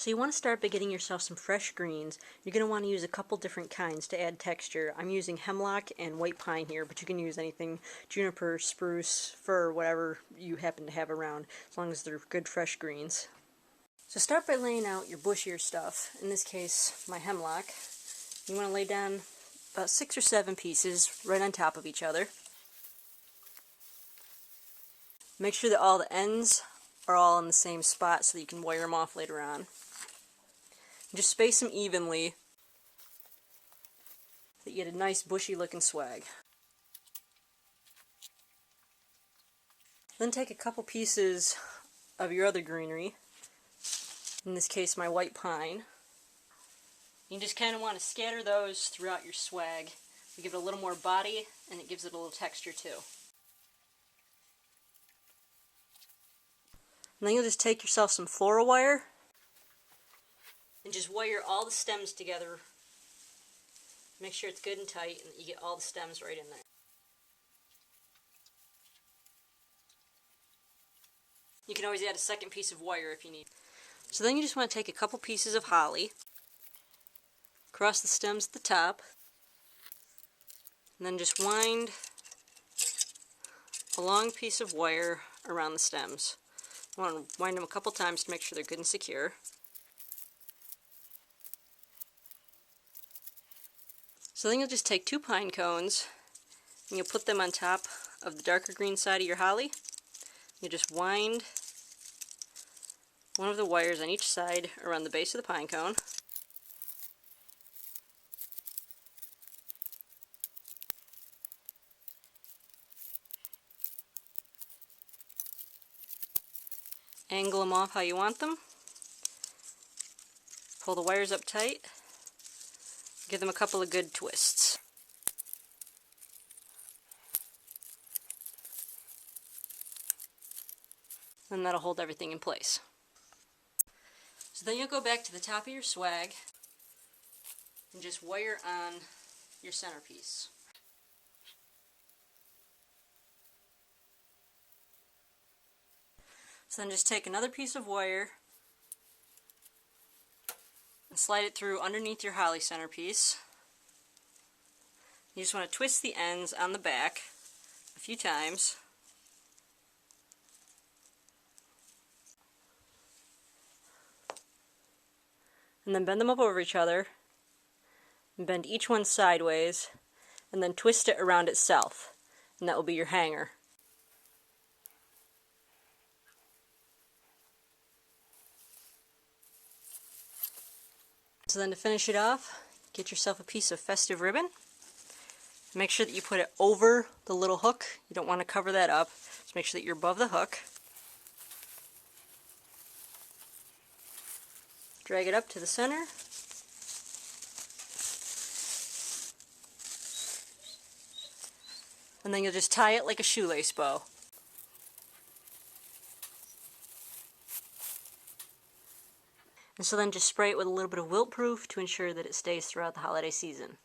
So you want to start by getting yourself some fresh greens. You're going to want to use a couple different kinds to add texture. I'm using hemlock and white pine here, but you can use anything, juniper, spruce, fir, whatever you happen to have around, as long as they're good fresh greens. So start by laying out your bushier stuff, in this case my hemlock. You want to lay down about 6 or 7 pieces right on top of each other. Make sure that all the ends are all in the same spot so that you can wire them off later on. Just space them evenly so that you get a nice bushy looking swag. Then take a couple pieces of your other greenery, in this case my white pine. You just kind of want to scatter those throughout your swag. You give it a little more body and it gives it a little texture too. And then you'll just take yourself some floral wire and just wire all the stems together. Make sure it's good and tight and that you get all the stems right in there. You can always add a second piece of wire if you need. So then you just want to take a couple pieces of holly, cross the stems at the top, and then just wind a long piece of wire around the stems. You want to wind them a couple times to make sure they're good and secure. So then you'll just take 2 pine cones and you'll put them on top of the darker green side of your holly. You just wind one of the wires on each side around the base of the pine cone. Angle them off how you want them. Pull the wires up tight. Give them a couple of good twists. And that'll hold everything in place. So then you'll go back to the top of your swag and just wire on your centerpiece. So then just take another piece of wire and slide it through underneath your holly centerpiece. You just want to twist the ends on the back a few times. And then bend them up over each other, and bend each one sideways, and then twist it around itself, and that will be your hanger. So then to finish it off, get yourself a piece of festive ribbon. Make sure that you put it over the little hook. You don't want to cover that up. Just make sure that you're above the hook. Drag it up to the center. And then you'll just tie it like a shoelace bow. And so then just spray it with a little bit of wilt proof to ensure that it stays throughout the holiday season.